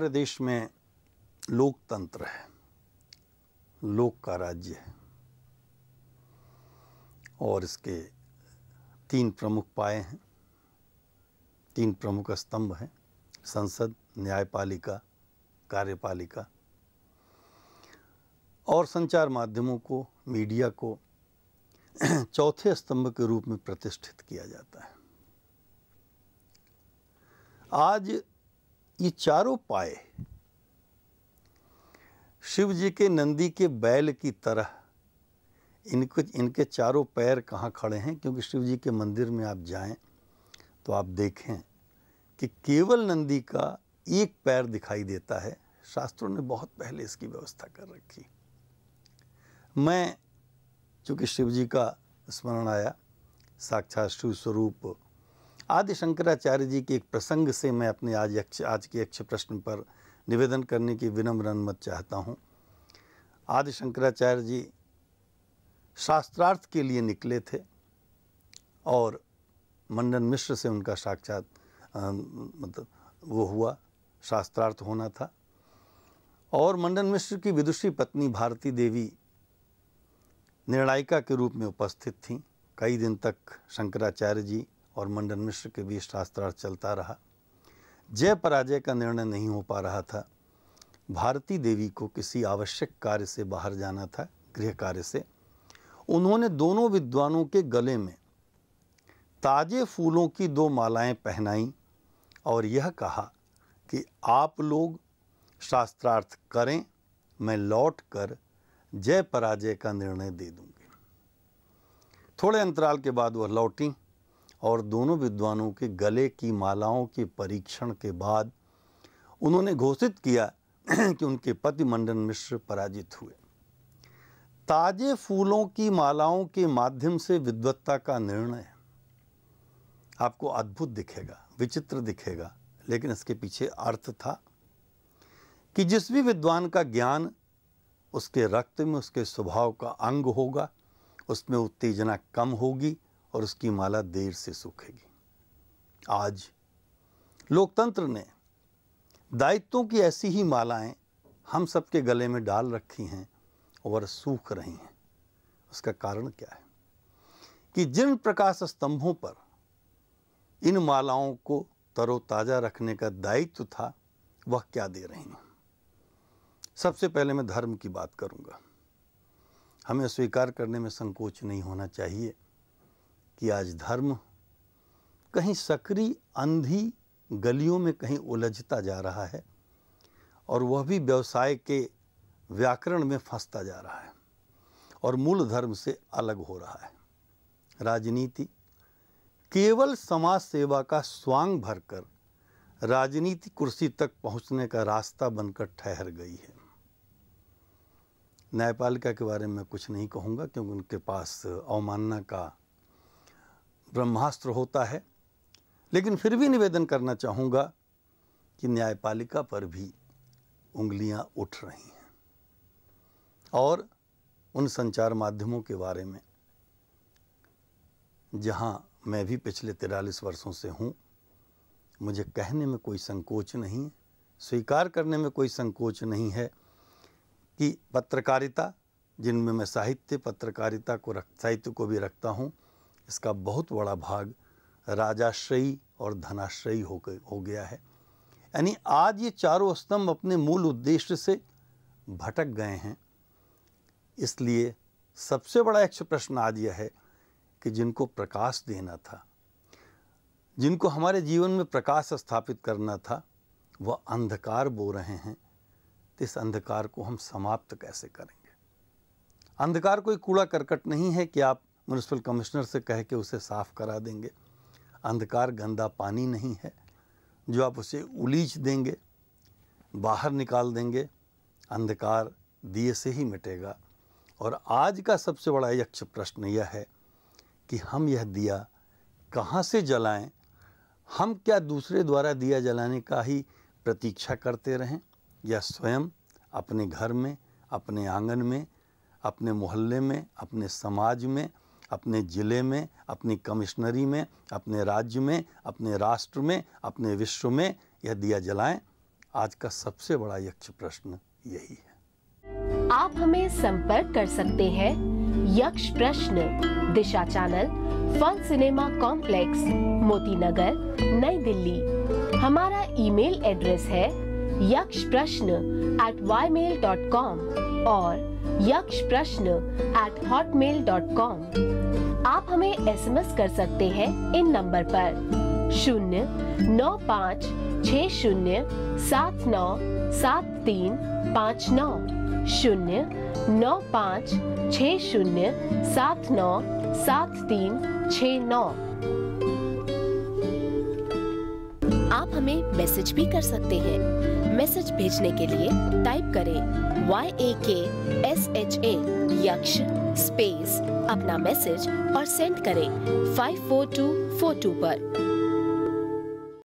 हमारे देश में लोकतंत्र है, लोक का राज्य है और इसके 3 प्रमुख पाए हैं, 3 प्रमुख स्तंभ हैं, संसद, न्यायपालिका, कार्यपालिका और संचार माध्यमों को, मीडिया को चौथे स्तंभ के रूप में प्रतिष्ठित किया जाता है। आज ये चारों पाए शिव जी के नंदी के बैल की तरह इनके चारों पैर कहाँ खड़े हैं, क्योंकि शिव जी के मंदिर में आप जाएं तो आप देखें कि केवल नंदी का एक पैर दिखाई देता है। शास्त्रों ने बहुत पहले इसकी व्यवस्था कर रखी। मैं चूँकि शिव जी का स्मरण आया, साक्षात शिव स्वरूप आदि शंकराचार्य जी के एक प्रसंग से मैं अपने आज के यक्ष प्रश्न पर निवेदन करने की विनम्र अनुमति चाहता हूँ। आदि शंकराचार्य जी शास्त्रार्थ के लिए निकले थे और मंडन मिश्र से उनका साक्षात मतलब वो हुआ, शास्त्रार्थ होना था। और मंडन मिश्र की विदुषी पत्नी भारती देवी निर्णायिका के रूप में उपस्थित थीं। कई दिन तक शंकराचार्य जी और मंडन मिश्र के बीच शास्त्रार्थ चलता रहा। जय पराजय का निर्णय नहीं हो पा रहा था। भारती देवी को किसी आवश्यक कार्य से बाहर जाना था, गृह कार्य से। उन्होंने दोनों विद्वानों के गले में ताजे फूलों की 2 मालाएं पहनाई और यह कहा कि आप लोग शास्त्रार्थ करें, मैं लौट कर जय पराजय का निर्णय दे दूंगी। थोड़े अंतराल के बाद वह लौटी और दोनों विद्वानों के गले की मालाओं के परीक्षण के बाद उन्होंने घोषित किया कि उनके पति मंडन मिश्र पराजित हुए। ताजे फूलों की मालाओं के माध्यम से विद्वत्ता का निर्णय आपको अद्भुत दिखेगा, विचित्र दिखेगा, लेकिन इसके पीछे अर्थ था कि जिस भी विद्वान का ज्ञान उसके रक्त में, उसके स्वभाव का अंग होगा, उसमें उत्तेजना कम होगी और उसकी माला देर से सूखेगी। आज लोकतंत्र ने दायित्वों की ऐसी ही मालाएं हम सबके गले में डाल रखी हैं और सूख रही हैं। उसका कारण क्या है कि जिन प्रकाश स्तंभों पर इन मालाओं को तरोताज़ा रखने का दायित्व था, वह क्या दे रही हैं। सबसे पहले मैं धर्म की बात करूंगा। हमें स्वीकार करने में संकोच नहीं होना चाहिए कि आज धर्म कहीं सकरी अंधी गलियों में कहीं उलझता जा रहा है और वह भी व्यवसाय के व्याकरण में फंसता जा रहा है और मूल धर्म से अलग हो रहा है। राजनीति केवल समाज सेवा का स्वांग भरकर राजनीति कुर्सी तक पहुंचने का रास्ता बनकर ठहर गई है। न्यायपालिका के बारे में कुछ नहीं कहूँगा क्योंकि उनके पास अवमानना का ब्रह्मास्त्र होता है, लेकिन फिर भी निवेदन करना चाहूँगा कि न्यायपालिका पर भी उंगलियां उठ रही हैं। और उन संचार माध्यमों के बारे में जहां मैं भी पिछले 43 वर्षों से हूं, मुझे कहने में कोई संकोच नहीं है, स्वीकार करने में कोई संकोच नहीं है कि पत्रकारिता, जिनमें मैं साहित्य पत्रकारिता साहित्य को भी रखता हूं, इसका बहुत बड़ा भाग राजाश्रयी और धनाश्रयी हो गया है। यानी आज ये चारों स्तंभ अपने मूल उद्देश्य से भटक गए हैं। इसलिए सबसे बड़ा यक्ष प्रश्न आज यह है कि जिनको प्रकाश देना था, जिनको हमारे जीवन में प्रकाश स्थापित करना था, वह अंधकार बो रहे हैं। तो इस अंधकार को हम समाप्त कैसे करेंगे। अंधकार कोई कूड़ा करकट नहीं है कि आप म्युनिसिपल कमिश्नर से कह के उसे साफ करा देंगे। अंधकार गंदा पानी नहीं है जो आप उसे उलीच देंगे, बाहर निकाल देंगे। अंधकार दिए से ही मिटेगा। और आज का सबसे बड़ा यक्ष प्रश्न यह है कि हम यह दिया कहाँ से जलाएं। हम क्या दूसरे द्वारा दिया जलाने का ही प्रतीक्षा करते रहें, या स्वयं अपने घर में, अपने आंगन में, अपने मोहल्ले में, अपने समाज में, अपने ज़िले में, अपनी कमिश्नरी में, अपने राज्य में, अपने राष्ट्र में, अपने विश्व में यह दिया जलाएं। आज का सबसे बड़ा यक्ष प्रश्न यही है। आप हमें संपर्क कर सकते हैं यक्ष प्रश्न, दिशा channel, fun cinema complex, Moti Nagar, नई दिल्ली। हमारा ईमेल एड्रेस है yakshprashn@ymail.com और yakshprashn@hotmail.com। आप हमें SMS कर सकते हैं इन नंबर पर 09560797359 09560797369। आप हमें मैसेज भी कर सकते हैं। मैसेज भेजने के लिए टाइप करें YAKSHA यक्ष स्पेस अपना मैसेज और सेंड करें 54242 पर।